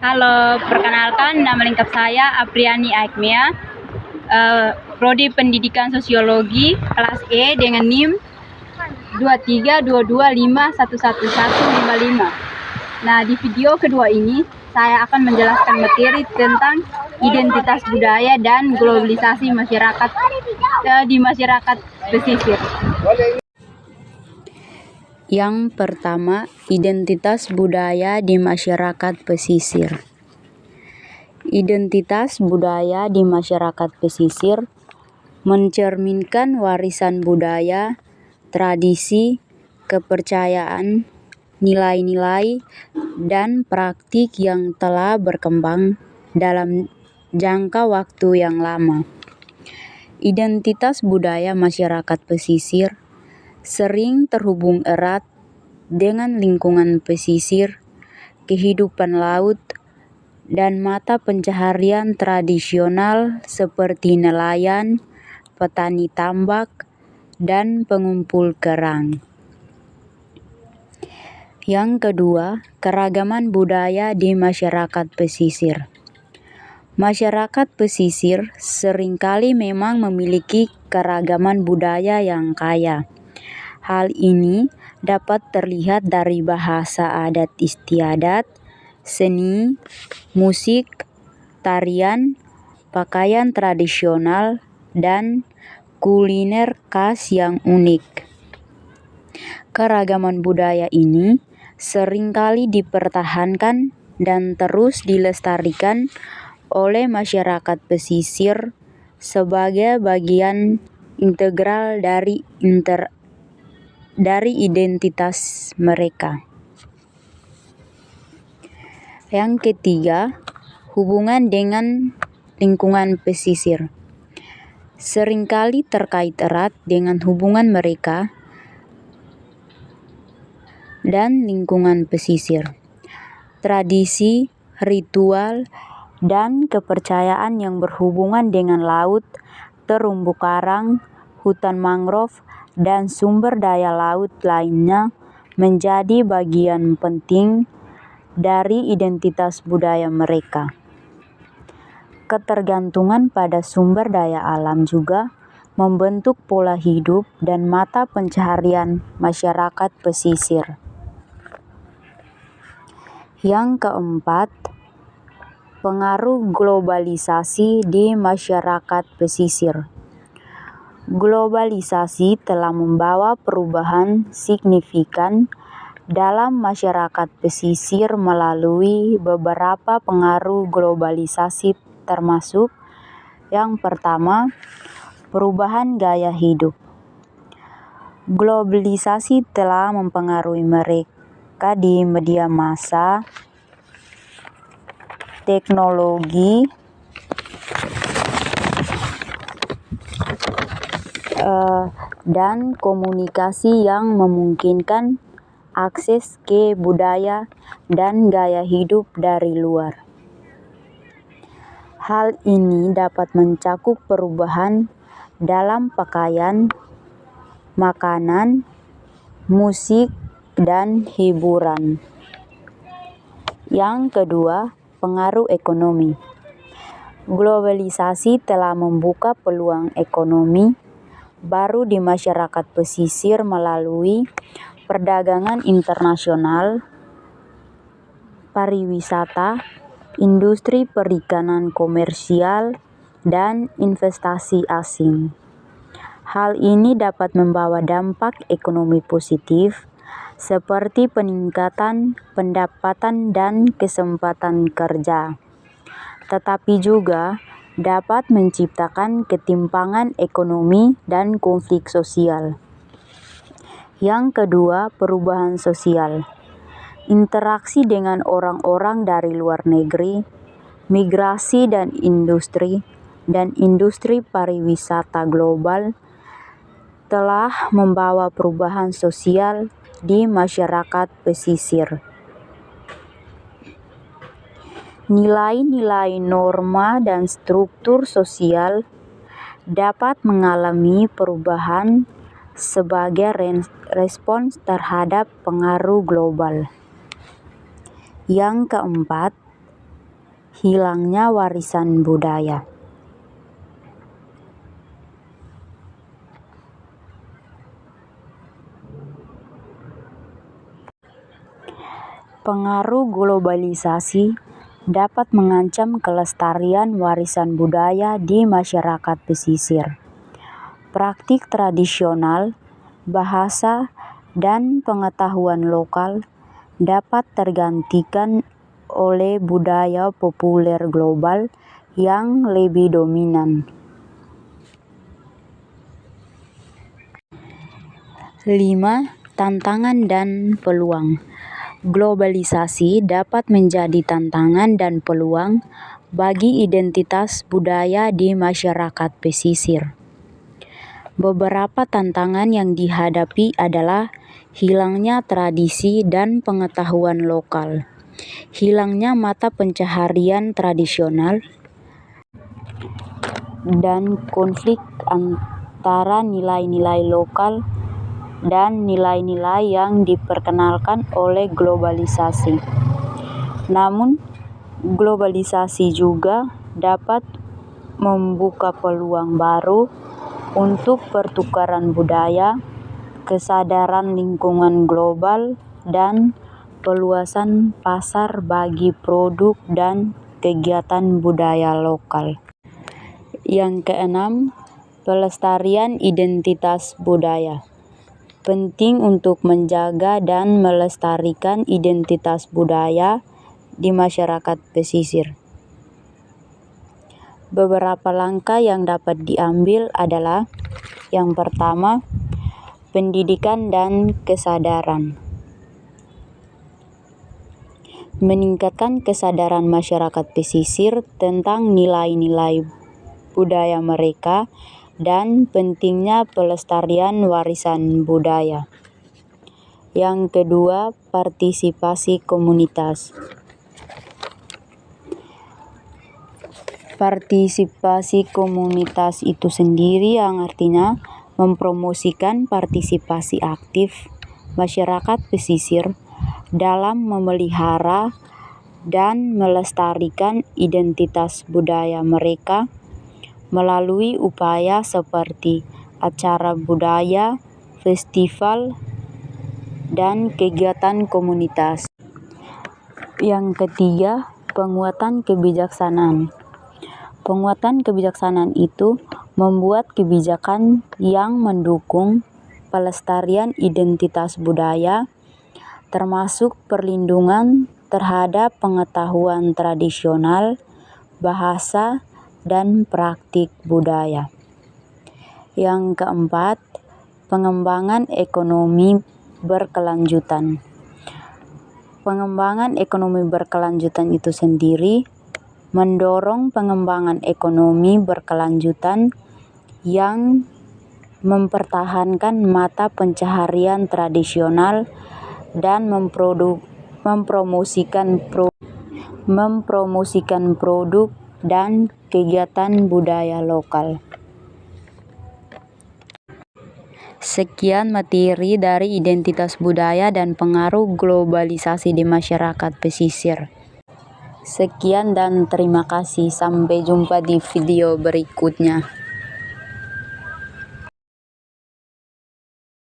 Halo, perkenalkan nama lengkap saya Apriani Aikmea, Prodi Pendidikan Sosiologi kelas E dengan NIM 23225111155. Nah, di video kedua ini saya akan menjelaskan materi tentang identitas budaya dan globalisasi masyarakat di masyarakat pesisir. Yang pertama, identitas budaya di masyarakat pesisir. Identitas budaya di masyarakat pesisir mencerminkan warisan budaya, tradisi, kepercayaan, nilai-nilai, dan praktik yang telah berkembang dalam jangka waktu yang lama. Identitas budaya masyarakat pesisir sering terhubung erat dengan lingkungan pesisir, kehidupan laut, dan mata pencaharian tradisional seperti nelayan, petani tambak, dan pengumpul kerang. Yang kedua, keragaman budaya di masyarakat pesisir. Masyarakat pesisir seringkali memang memiliki keragaman budaya yang kaya. Hal ini dapat terlihat dari bahasa adat istiadat, seni, musik, tarian, pakaian tradisional, dan kuliner khas yang unik. Keragaman budaya ini seringkali dipertahankan dan terus dilestarikan oleh masyarakat pesisir sebagai bagian integral dari identitas mereka. Yang ketiga, hubungan dengan lingkungan pesisir. Seringkali terkait erat dengan hubungan mereka dan lingkungan pesisir. Tradisi, ritual, dan kepercayaan yang berhubungan dengan laut, terumbu karang, hutan mangrove, dan sumber daya laut lainnya menjadi bagian penting dari identitas budaya mereka. Ketergantungan pada sumber daya alam juga membentuk pola hidup dan mata pencaharian masyarakat pesisir. Yang keempat, pengaruh globalisasi di masyarakat pesisir. Globalisasi telah membawa perubahan signifikan dalam masyarakat pesisir melalui beberapa pengaruh globalisasi termasuk yang pertama, perubahan gaya hidup. Globalisasi telah mempengaruhi mereka di media massa, teknologi, dan komunikasi yang memungkinkan akses ke budaya dan gaya hidup dari luar. Hal ini dapat mencakup perubahan dalam pakaian, makanan, musik, dan hiburan. Yang kedua, pengaruh ekonomi. Globalisasi telah membuka peluang ekonomi baru di masyarakat pesisir melalui perdagangan internasional, pariwisata, industri perikanan komersial, dan investasi asing. Hal ini dapat membawa dampak ekonomi positif seperti peningkatan pendapatan dan kesempatan kerja, tetapi juga dapat menciptakan ketimpangan ekonomi dan konflik sosial. Yang kedua, perubahan sosial. Interaksi dengan orang-orang dari luar negeri, migrasi dan industri pariwisata global telah membawa perubahan sosial di masyarakat pesisir. Nilai-nilai norma dan struktur sosial dapat mengalami perubahan sebagai respons terhadap pengaruh global. Yang keempat, hilangnya warisan budaya. Pengaruh globalisasi dapat mengancam kelestarian warisan budaya di masyarakat pesisir. Praktik tradisional, bahasa, dan pengetahuan lokal dapat tergantikan oleh budaya populer global yang lebih dominan. 5. Tantangan dan peluang. Globalisasi dapat menjadi tantangan dan peluang bagi identitas budaya di masyarakat pesisir. Beberapa tantangan yang dihadapi adalah hilangnya tradisi dan pengetahuan lokal, hilangnya mata pencaharian tradisional, dan konflik antara nilai-nilai lokal dan nilai-nilai yang diperkenalkan oleh globalisasi. Namun, globalisasi juga dapat membuka peluang baru untuk pertukaran budaya, kesadaran lingkungan global, dan peluasan pasar bagi produk dan kegiatan budaya lokal. Yang keenam, pelestarian identitas budaya. Penting untuk menjaga dan melestarikan identitas budaya di masyarakat pesisir. Beberapa langkah yang dapat diambil adalah: yang pertama, pendidikan dan kesadaran. Meningkatkan kesadaran masyarakat pesisir tentang nilai-nilai budaya mereka dan pentingnya pelestarian warisan budaya. Yang kedua, partisipasi komunitas. Partisipasi komunitas itu sendiri yang artinya mempromosikan partisipasi aktif masyarakat pesisir dalam memelihara dan melestarikan identitas budaya mereka melalui upaya seperti acara budaya, festival, dan kegiatan komunitas. Yang ketiga, penguatan kebijaksanaan. Penguatan kebijaksanaan itu membuat kebijakan yang mendukung pelestarian identitas budaya, termasuk perlindungan terhadap pengetahuan tradisional, bahasa, dan praktik budaya. Yang keempat, pengembangan ekonomi berkelanjutan. Pengembangan ekonomi berkelanjutan itu sendiri mendorong pengembangan ekonomi berkelanjutan yang mempertahankan mata pencaharian tradisional dan mempromosikan produk dan kegiatan budaya lokal. Sekian materi dari identitas budaya dan pengaruh globalisasi di masyarakat pesisir. Sekian dan terima kasih. Sampai jumpa di video berikutnya.